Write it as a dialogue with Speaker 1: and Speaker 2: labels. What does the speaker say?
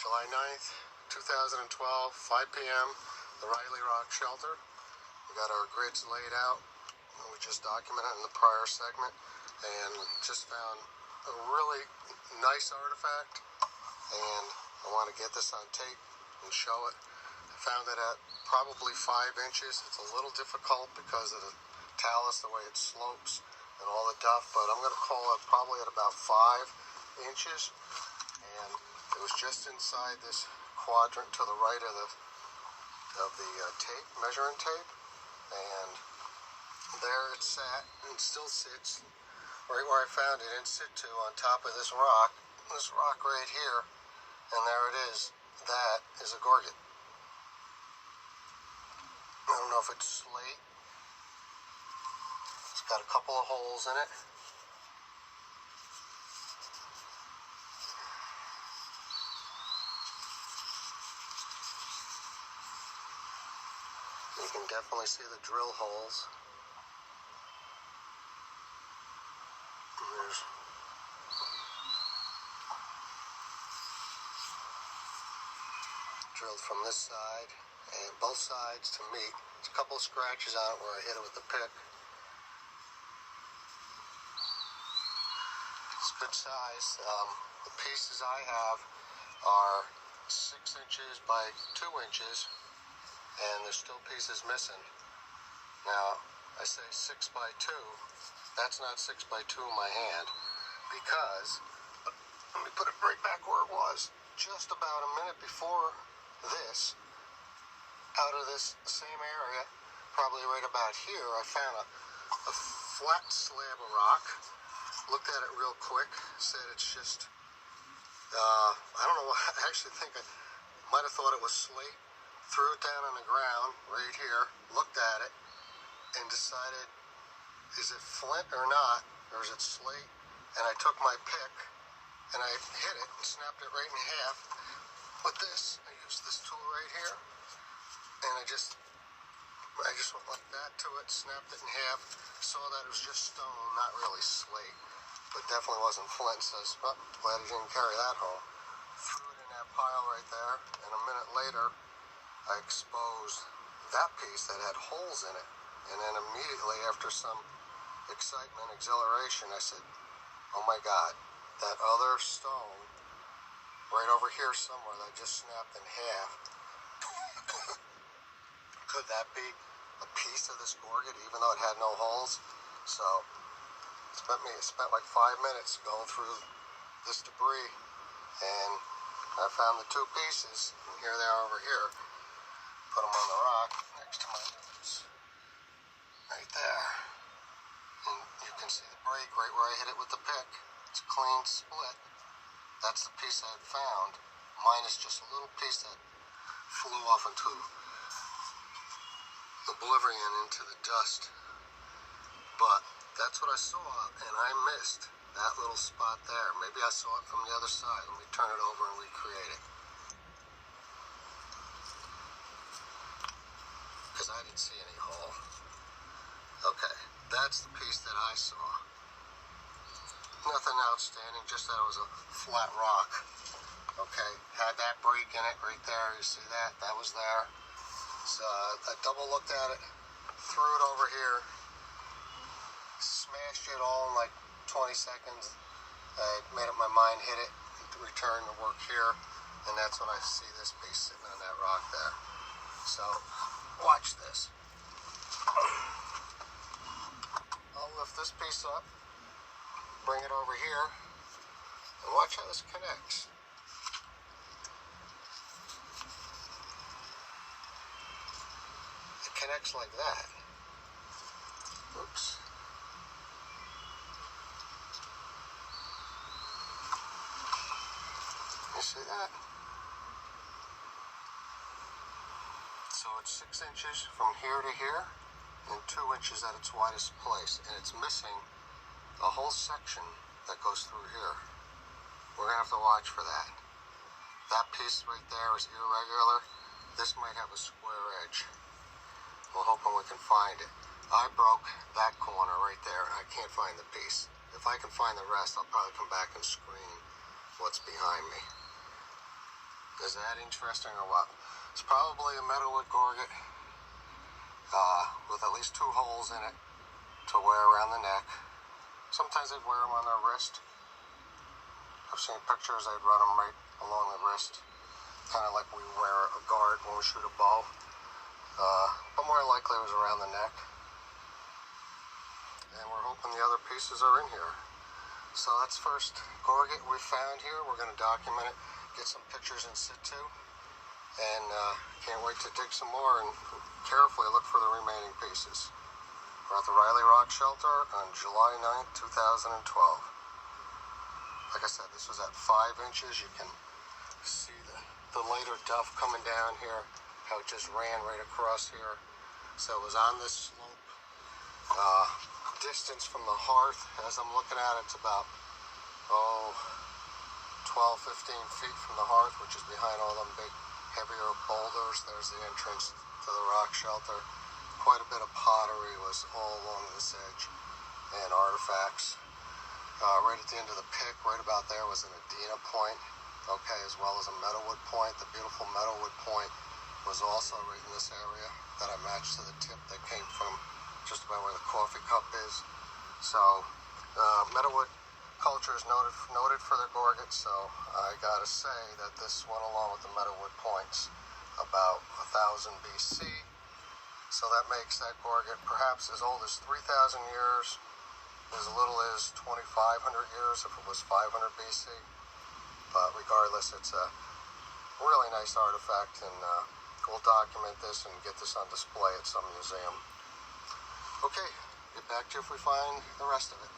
Speaker 1: July 9th, 2012, 5 p.m., the Riley Rock Shelter. We got our grids laid out. We just documented in the prior segment and just found a really nice artifact, and I want to get this on tape and show it. I found it at probably 5 inches. It's a little difficult because of the talus, the way it slopes and all the duff, but I'm going to call it probably at about 5 inches. And it was just inside this quadrant to the right of the tape, measuring tape, and there it sat and still sits right where I found it, in situ, on top of this rock right here, and there it is. That is a gorget. I don't know if it's slate. It's got a couple of holes in it. You can definitely see the drill holes. And there's drilled from this side and both sides to meet. There's a couple of scratches on it where I hit it with the pick. It's good size. The pieces I have are 6 inches by 2 inches, and there's still pieces missing. Now, I say 6 by 2. That's not 6 by 2 in my hand, because, let me put it right back where it was, just about a minute before this, out of this same area, probably right about here, I found a flat slab of rock. Looked at it real quick, said it's just, I don't know, I actually think I might have thought it was slate. Threw it down on the ground right here, looked at it, and decided, is it flint or not, or is it slate? And I took my pick, and I hit it and snapped it right in half. With this, I used this tool right here, and I just went like that to it, snapped it in half, saw that it was just stone, not really slate, but definitely wasn't flint. Says, well, glad he didn't carry that home. Threw it in that pile right there, and a minute later, I exposed that piece that had holes in it. And then immediately after some excitement, exhilaration, I said, oh my God, that other stone right over here somewhere that I just snapped in half, could that be a piece of this gorget, even though it had no holes? So it spent like 5 minutes going through this debris, and I found the 2 pieces, and here they are over here. Put them on the rock next to my nose, right there. And you can see the break right where I hit it with the pick. It's a clean split. That's the piece I had found. Mine is just a little piece that flew off into oblivion, into the dust. But that's what I saw, and I missed that little spot there. Maybe I saw it from the other side. Let me turn it over and recreate it, because I didn't see any hole. Okay, that's the piece that I saw. Nothing outstanding, just that it was a flat rock. Okay, had that break in it right there. You see that? That was there. So I double looked at it, threw it over here, smashed it all in like 20 seconds. I made up my mind, hit it, return to work here, and that's when I see this piece sitting on that rock there. So, watch this. I'll lift this piece up, bring it over here, and watch how this connects. It connects like that. Oops. You see that? So it's 6 inches from here to here, and 2 inches at its widest place, and it's missing a whole section that goes through here. We're gonna have to watch for that. That piece right there is irregular. This might have a square edge. We're hoping we can find it. I broke that corner right there, and I can't find the piece. If I can find the rest, I'll probably come back and screen what's behind me. Is that interesting or what? It's probably a metalwood gorget with at least 2 holes in it to wear around the neck. Sometimes they'd wear them on their wrist. I've seen pictures, they'd run them right along the wrist, kind of like we wear a guard when we shoot a bow. But more likely it was around the neck. And we're hoping the other pieces are in here. So that's the first gorget we found here. We're going to document it, get some pictures in situ, and can't wait to dig some more and carefully look for the remaining pieces. We're at the Riley Rock Shelter on July 9th, 2012. Like I said, this was at 5 inches. You can see the lighter duff coming down here, how it just ran right across here. So it was on this slope. Distance from the hearth, as I'm looking at it, it's about 12-15 feet from the hearth, which is behind all them big heavier boulders. There's the entrance to the rock shelter. Quite a bit of pottery was all along this edge and artifacts. Right at the end of the pick, right about there, was an Adena point, okay, as well as a metalwood point. The beautiful metalwood point was also right in this area that I matched to the tip that came from just about where the coffee cup is. So metalwood culture is noted for their gorgets, so I gotta say that this went along with the metalwood points about 1000 BC. So that makes that gorget perhaps as old as 3,000 years, as little as 2,500 years if it was 500 BC. But regardless, it's a really nice artifact, and we'll document this and get this on display at some museum. Okay, get back to you if we find the rest of it.